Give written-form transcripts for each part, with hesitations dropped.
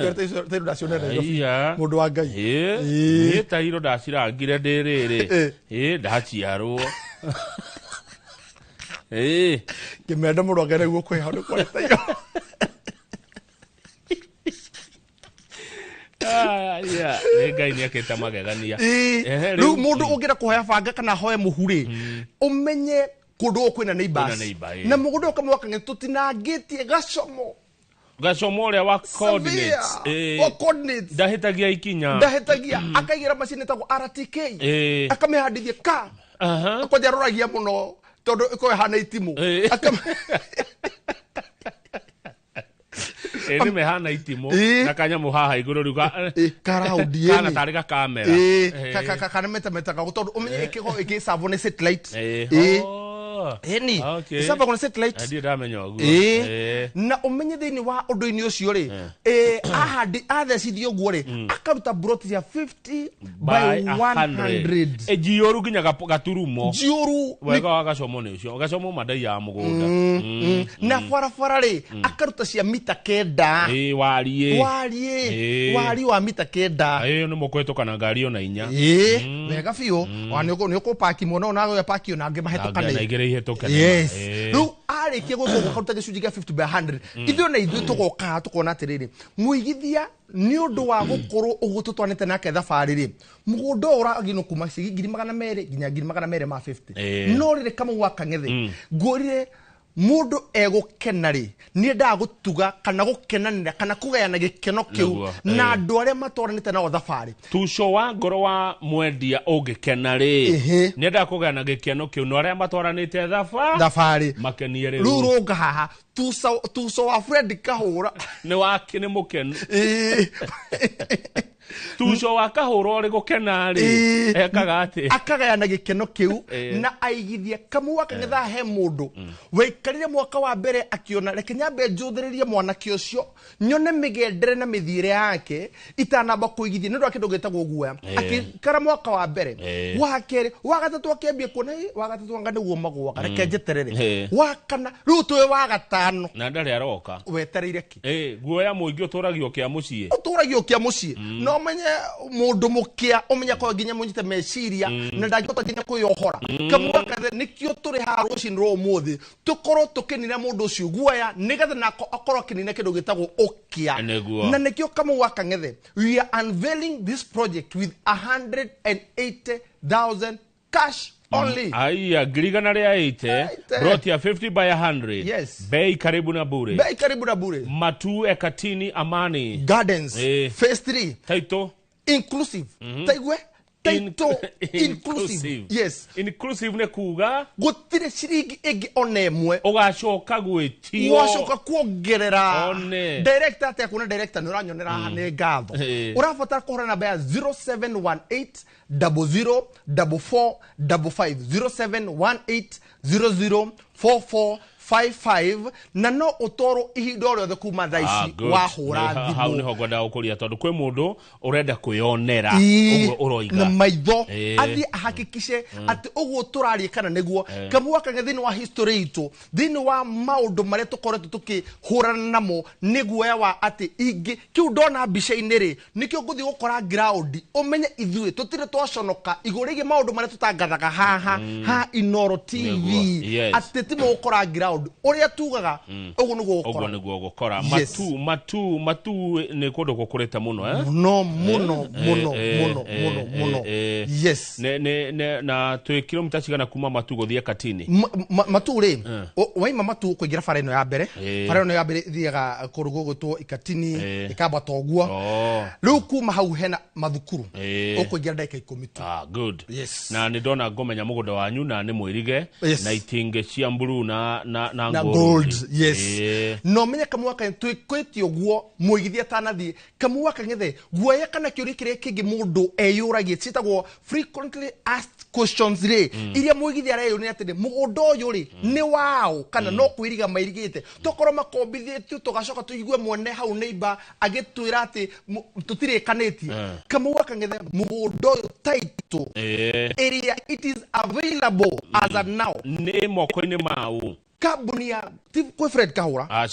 Tairo ndacione Nairobi. Mundu wa Ngai. Ni Tairo ndacirangire ndiriri. Ndaciarwo. Kimenda mundu ngere guo kwiha ndu kwa Tairo. Ngai ni akita magegania. Riu mundu ungira kuhoya banga kana hoye muhure. Umenye kundu kwina neighbors. Na mugundu ukamwaka ngetutinangitie gacomo. Gacomo uria wa coordinates. Wa coordinates. Ndahitagia ikinya. Ndahitagia akaigira macini tago RTK. Akamehadithia ka. Akoja roragia muno tondu iko hana itimu. Ni mehana itimu na kanyamu haha iguru ruga karaudi kana tariga kamera kana meta tondu umenye iki savone satellite Eni saba kuna satellite adi ramenya oguo na umenye thini wa undu-ini ucio ri ahandi athecithio guo ri akaruta broti ya 50 by 100 ejioru ginya gaturumo jioru wega wa gacomo ni ucio gacomo madai ya mugunda na farafara ri akaruta cia mita 9 wari wa mita 9 ni mukweto kana ngari ona inya wega biu ni uko paki muno na go paki ona ngi mahetokane yes. Riu arikia guko karuta gicunji gia 50 by 100 ithuĩ na ithuĩ tugoka tukona atiriri muigithia ni undu wa gukorwo ugututwanite nake thabari ri mugunda uragino kuma 200,000 nginya 250 no rire kama waka ngethe ngorire mundu egukena ri ni ndagutuga kana gukenanira kana kugayana gikeno kiu na andu aria matwaranite nao thabari tuco wa ngoro wa mwendia ugikena ri ni ndakugayana gikeno kiu no aria matwaranite thabari makenie ri ruruga haha tuco wa Fred Kahura ni wake ni mukenu tuco wa Kahura uri gukena ri ekaga ati akagayana gikeno kiu na aigithia kamu akangetha he mundu weikarire mwaka wa mbere akiona reke nyambe njuthiririe mwanake ucio nyone migendere na mithiire yake itanamba kuigithia ndu akindu getagwo guoya akikara mwaka wa mbere wa kere wa gatatu akiambia kuona wa gatatu anga niguo magwa reke njeterere wa kana riu tuwe wa gatano na ndari aroka wetereire ki guoya muingi uturagio kia mucii no menye mundu mukia umenya kwa ginya munyite meciria na ndagota ginya kuyohora kamwa kathe nikio turi ha rucin ro muthi tukoro tukinira mundu ucio guoya nigetha nako akoro kinina kindu gitagwo ukia na nikio kama waka ngethe we are unveiling this project with 180,000 cash only. Aya grigana ria 80 brought ya 50 by 100. Yes. Bei karibu na bure. Matu Ekatini Amani Gardens phase 3 Taito inclusive taigwe Taito inclusive. Yes. Inclusive ne kuga gutire ciringi igi onemwe ugacoka gwitio wacoka kuongerera director ate kuna director nuranyonera hane gatho urabatara kuhora namba ya 0718 00 44 55 0718 00 4455 na no utoro ihindo ryo kuma thaici wahura thimu hau niho gwenda ukuria tondu kwi mundu urenda kuyonera uguo uroiga na maitho athi ahakikishe ati uguo turari kana niguo kamwaka thini wa history itu thini wa maundu maria tukoretwo tukihurana namo niguo ya wa ati ingi kiu ndona mbica-ini ri nikio nguthi gukora ground umenye ithuĩ tutire twaconoka igurigi maundu maria tutangathaga haha ha Inoro TV ati timo gukora ground uria tugaga uguo niguo gukora matu ni kundu gukurite muno muno yes ne na 2 kilomita cigana kuma matu guthie Katini matu ri waima matu kuingira bara ino ya mbere thiaga kurugo gutwo Ikatini ikamba toguo riu kuma hau hena mathukuru ukuingira dakika 10 good yes na ni ndona ngomenya mugunda wanyu na ni mwirige na itinge cia mburu na gold yes no menya kamwaka twikitio guo muigithia tanathi kamwaka ngethe guoya kana kiuri kiria kingi mundu eyuragie citagwo frequently asked questions ri iria muigithia reyo ni atende mugunda uyu ri ni wao kana no kwiriga mairigite tokoro makombithitio tugacoka tuigue mwene hau neighbor agitwira ati tutirikanitie kamwaka ngethe mugunda uyu title area it is available as of now ni moko-ini mau kabuni ya kwe Fred Kahura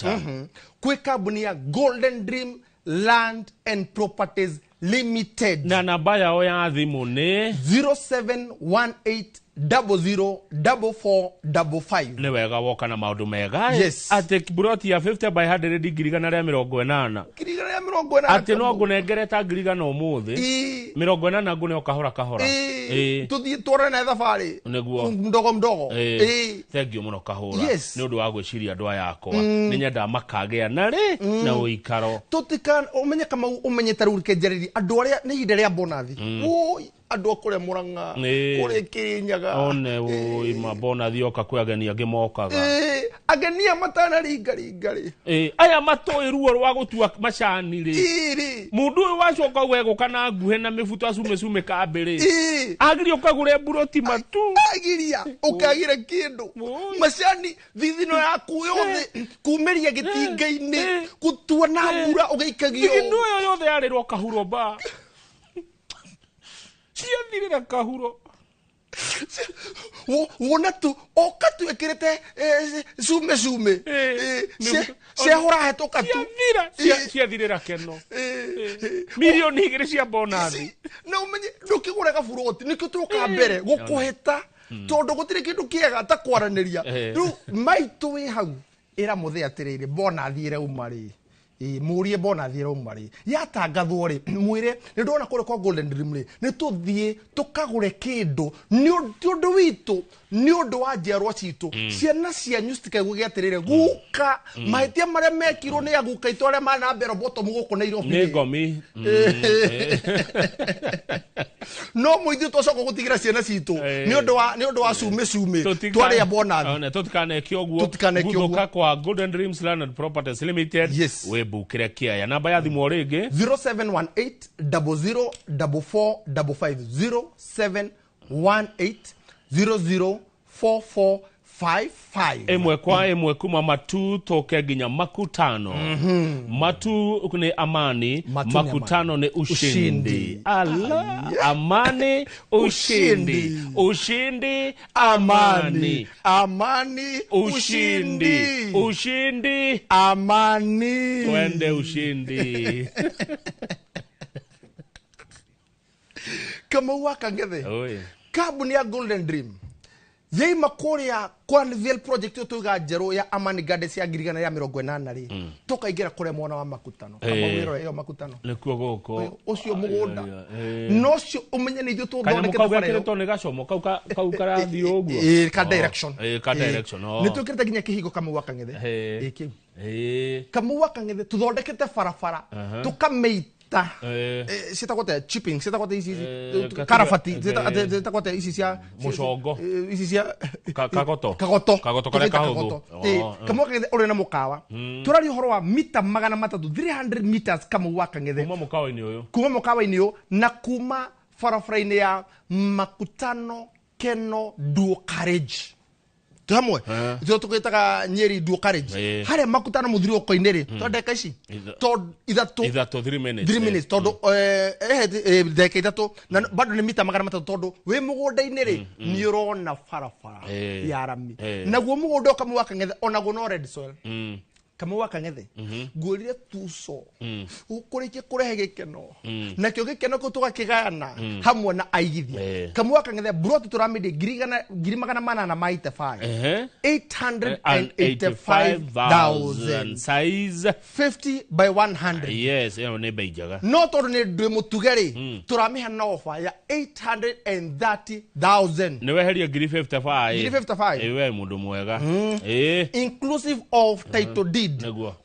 kwe kabuni ya Golden Dream Land and Properties Limited. Na namba yao ya thimu ni 0718004455. Ni wega woka na maundu mega. Yes. Ate buroti ya 50 by 100 ngirigana ria 80. Ngirigana ria 80. Ate no ngunengere ta ngirigana umuthi. 80 ngune okahora kahora. Tuthie twore na thabari. Neguo. Mdogo. Thank you muno kahora. Yes. Ni undu wa gwiciria andu yakwa. Ni nyenda makagea na ri na uikaro. Tutika umenye kama umenyete rurike jereri andu aria ni hinde ria bonathi. Woi andu akure Murang'a kure Kirinyaga one woi mabonathi oka kwi ageni angi mokaga ageni matana ringari aya matoi ruo rwa gutua macani ri mundu uyu wacoka wego kana nguhe na mifuto asume kambiri agiri ukagure buroti matu agiria ukagira kindu macani thithino yaku yothe kumeria gitinga-ini gutua na mbura ugeikagio kindu yo yothe arirwo kahuro ba Siathirira kahuro. Wona tu okatu ekirete sume. Sehora hetoka tu. Siathirira keno. Milioni igiri cia bonathi. Na umenye ndukigura kaburoti nikyo tuka mbere gukuheta tondu gutire kindu kiega ta kwaraniria. Riu maitu wi hau ira muthe atiriri bonathi ire umari. Murie bonathi ire umari yatangathwo ri mwire ni ndona kure kwa Golden Dream ri ni tuthie tukagure kindu ni undu witu ni undu wa njerwa citu ciana cianyu citikaigwe giatirire guka mahitia maria mekirwo ni aguka itu aria mana mbero bottom guku na Nairobi ni ngomi no muithi tocoko gutigira ciana citu ni undu wa sume twari bonathi tutikane kioguo guthuka kwa Golden Dreams Land and Properties Limited. Yes. Bukire kia namba ya thimu ringi 0718004455 0718004455 emwe kwa emwe kuma matu toke ginya makutano matu ni amani makutano ni ushindi. Ala amani ushindi amani ushindi amani twende ushindi kama waka ngethe kabuni ya Golden Dream yei makoria Cornville project tuga jero ya Amani Gardens ya girigana ya 80 ri tukaigira kure mwana wa makutano kama wiro yo makutano nikuo goko ucio mugunda no cio umenye ni ithu tuthondeke tafara to ne gacomo kau karathi uguo ka direction ni tukirite ginya kihigo kama waka ngethe iki kama waka ngethe tuthondekete farafara tukameita sitakote chipping sitakote isi karafati sitakote isi cia mucongo isi cia kagoto kare kahugo kama waka uri na mukawa turari horo wa mita 300 meters kama waka ngethe kuma mukawa-ini uyu na kuma farafara-ini ya Makutano Keno Duo Carriage tamwe zo tukitaga Nyeri Duo Carriage hare Makutano muthiri oko-ini ri to ndeka ici to ithatu 3 minutes tondu ndeka ithatu na bado ni mita 300 tondu wi mugunda-ini ri ni urona farafara ya rami naguo mugunda kama waka ngethe onaguo no red soil kama waka ngethe ngurire tuso ukurikie kurehe gikeno nakio gikeno ko tugakigana hamwe na aigithia kama waka ngethe broti turamidi girigana mana na maite 885,000 size 50 by 100 yes yo ne beijaga no tondu ni ndwe mutugeri turamiha na offer ya 830,000 ne weheria 55 ewe mundu mwega inclusive of title deed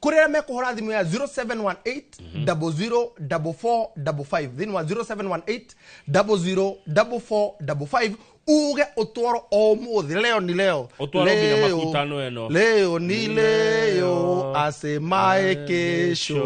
kurera mekuhora thimu ya 0718004455 then wa 0718004455 uge utwaro o muthi leo ni leo utwaro bila makutano eno leo ni leo asemaye kesho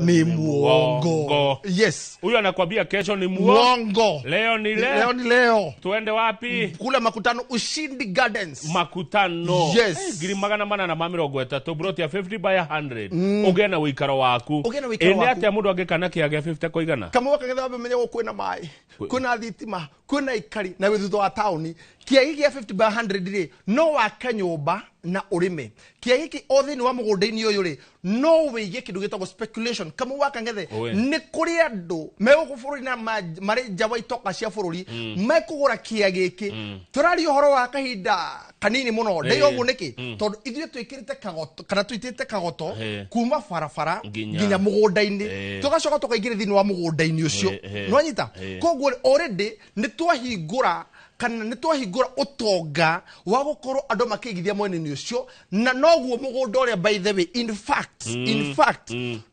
ni muongo yes huyu anakuambia kesho ni muongo leo ni leo tuende wapi kule Makutano Ushindi Gardens Makutano yes giri magana mana na 30 broti ya 50 by 100 ugena wikaro waku ene ate mundu angekana kiage 50 koigana kama waka ngetha menye kwina mai kwina thitima kwina ikari na withutho wa tauni kia giki ya 50 by 100 ri no waka nyumba na urime kia giki othe ni wa mugunda-ini uyu ri no wige kindu gitagwo speculation kama waka ngethe ni kuri andu meguguburi na mari nja wa itoka cia bururi mekugura kia giki turari uhoro wa kahinda kanini muno ndio ugu niki tondu ithuĩ twikirite kagoto kana twitite kagoto kuma barabara nginya mugunda-ini tugacoka tukaingire thini wa mugunda-ini ucio no nyita koguo already ni twahingura kana ni twahingura utonga wa gukorwo andu makigithia mwene-ini ucio na noguo mugunda uria by the way in fact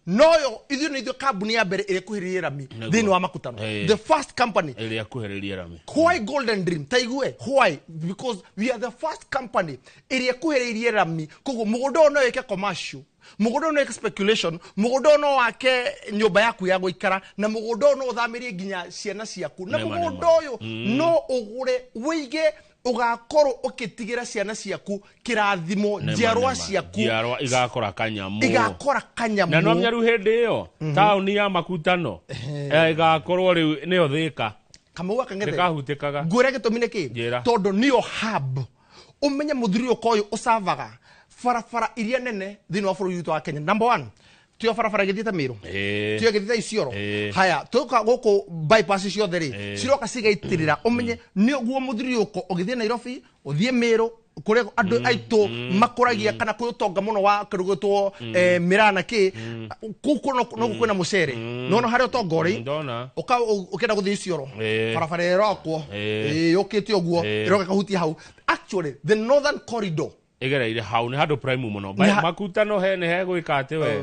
noyo ithuĩ nĩ ithuĩ kambuni ya mbere ĩrĩa kuhĩrĩirie rami thĩinĩ wa makutano the first company ĩrĩa kuhĩrĩirie rami why Golden Dream taigue why because we are the first company ĩrĩa kuhĩrĩirie rami koguo mugunda ũyũ no wĩke commercial mugunda no speculation mugunda no wake nyumba yaku ya guikara na mugunda no uthamirie nginya ciana ciaku na mugunda uyu no ugure wige ugakorwo ukitigira ciana ciaku kirathimo njiarwa ciaku igakora kanyamu na no myaru hindi iyo tauni ya makutano igakorwo riu niyo thika kamau akang'ethe kahutikaga ngwira gitumine ki tondu niyo hub umenye muthuri ukoyu usavaga farafara iria nene thini wa bururi witu wa Kenya number 1 tuyo farafara githiete Miru tuyo githiete Isiolo haya tuka guku bypass ciothe ri ciroka cigaitirira umenye ni guo muthuri uko ugithie Nairobi uthie Miru kure andu aitu makuragia kana kutonga muno wa kirugutwo mirana ki kuko no kwina mucere no hari utonga ri ukenda guthie Isiolo farafara irokwo yukite uguo iroka kahutia hau actually the northern corridor igereire hau ni handu prime muno makutano he gwika ati we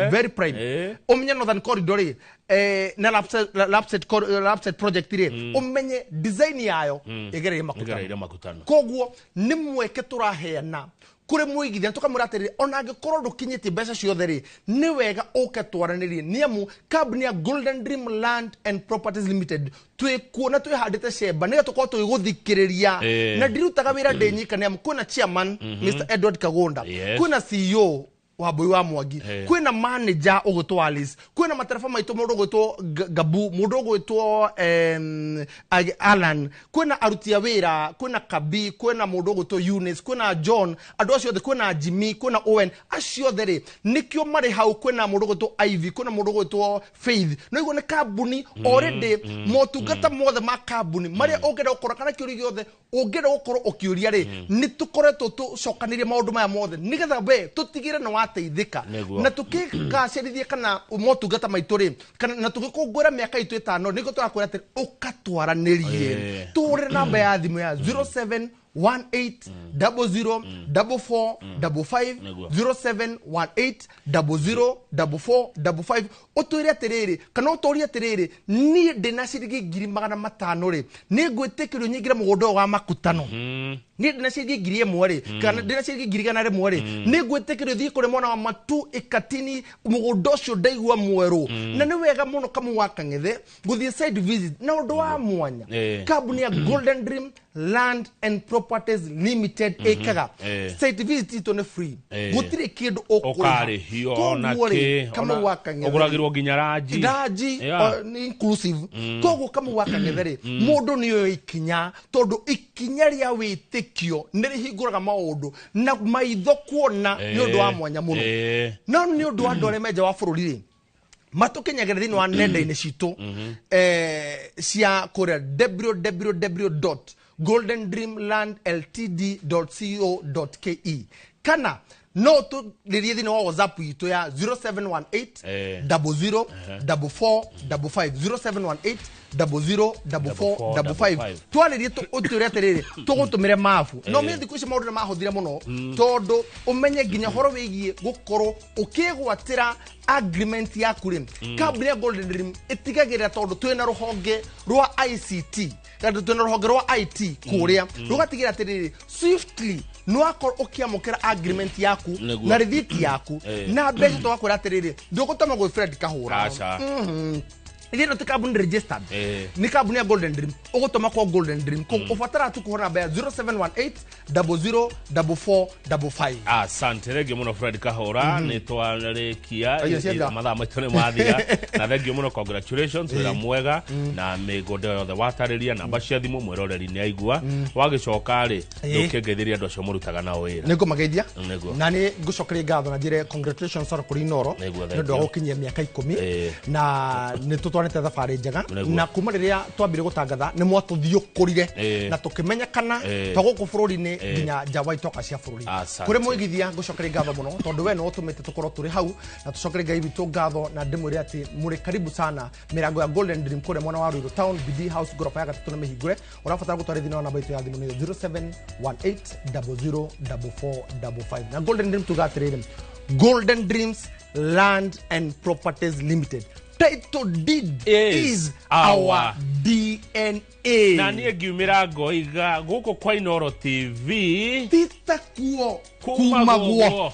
very prime umenye northern corridor ri na lapset project ri umenye design yayo igereire makutano koguo ni mweke turaheana kure muigithia tukamuratirire ona angikorwo ndukinyiti mbeca ciothe ri ni wega uke twaranirie niamu company ya Golden Dream Land and Properties Limited twikuona twihandite cemba niga tukorwo twiguthikiriria na ndirutaga wira ndinyika niamu kwina chairman Mr Edward Kagunda kwina CEO Wambui wa Mwangi kwina manager ugwitwo Alice kwina matereba maitu mundu ugwitwo Gabu mundu ugwitwo Alan kwina arutia wira kwina Kabi kwina mundu ugwitwo Eunice kwina John andu acio othe kwina Jimmy kwina Owen acio othe ri nikio mari hau kwina mundu ugwitwo Ivy kwina mundu ugwitwo Faith no igo ni kambuni already motungata mothe ma kambuni mari ungenda ukora kana kiuri giothe ungenda ukorwo ukiuria ri ni tukoretwo tucokanirie maundu maya mothe nigetha be tutigire no teithika na tukigacirithie kana motungata maitu ri kana na tukikungwira miaka itu 5 niko turakwira ati ukatwaranirie turi namba ya thimu ya 0718 0718 utwire atiriri kana uturi atiriri ni ndina cirigi 500 ri ni ngwitikirio nyingira mugunda wa makutano ni ndina cirigi 1,000 ri kana ndina cirigi 100 ri ni ngwitikirio thii kuri mwana wa matu ikatini mugunda ucio ndaigua mweru na ni wega muno kamu wa Kang'ethe guthie side visit na undu wa mwanya kambuni ya Golden Dream Land and Properties Limited ekaga site visit ito ne free gutire kindu okari hio na ke kama wa Kang'ethe oguragirwo ginya raji inclusive koguo kama wa Kang'ethe ri mundu ni yo ikinya tondu ikinya ria witikio ni rihinguraga maundu na maitho kuona ni undu wa mwanya muno no ni undu wa ndore meja wa bururi ri matukinyagire thini wa nenda-ini citu cia kuria www.goldendreamlandltd.co.ke kana no tu ririe thini wa WhatsApp itu ya 0718 00 4455 0718 twaririe uturi atiriri tugutumire mafu no me thiku ici maundu mahuthire muno tondu umenye nginya horo wigie gukorwo ukigwatira agreement yaku ri company ya Golden Dream itigagirira tondu twina ruhonge rwa ICT kana twina ruhonge rwa IT kuria rugatigira atiriri swiftly no akor ukiamukira agreement yaku na receipt yaku na mbeca twakwira atiriri ndugutama go Fred Kahura Ile no tikabuni registered. Ni kabuni ya Golden Dream. Ogotoma kwa Golden Dream. Ko ufatara tu kuhona baya 0718 004455. Asante rege muno Fred Kahora ni twalekia mathaa maitone mathiga na rege muno congratulations wira mwega na migode yothe watariria namba cia thimu mwiroreri ni aigua wagicoka ri ndukengeithiria andu acio murutaga nao wira nego mageithia na ni ngucokeria ngatho na njire congratulations sara kuri Noro ndu agukinyia miaka 10 na ni tutwanete thabari njega na kuma riria twambire gutangatha ni mwatuthiukurire na tukimenyekana twaguku bururi-ini nginya Jawai toka cia bururi kuri muigithia ngucokeria ngatho muno tondu we no utumite tukorwo turi hau na tucokeria ngai bitu ngatho na ndimwire ati muri karibu sana mirango ya Golden Dream kure mwana wa Ruiru Town BD House gorofa ya gatatu na mihingure urabatara gutwarithia na namba itu ya thimu ni 0718004455 na Golden Dream tugatirire Golden Dreams Land and Properties Limited. Title deed is our DNA. Na niye giumira ngoiga guko kwa Inoro TV tita kuo kuma guo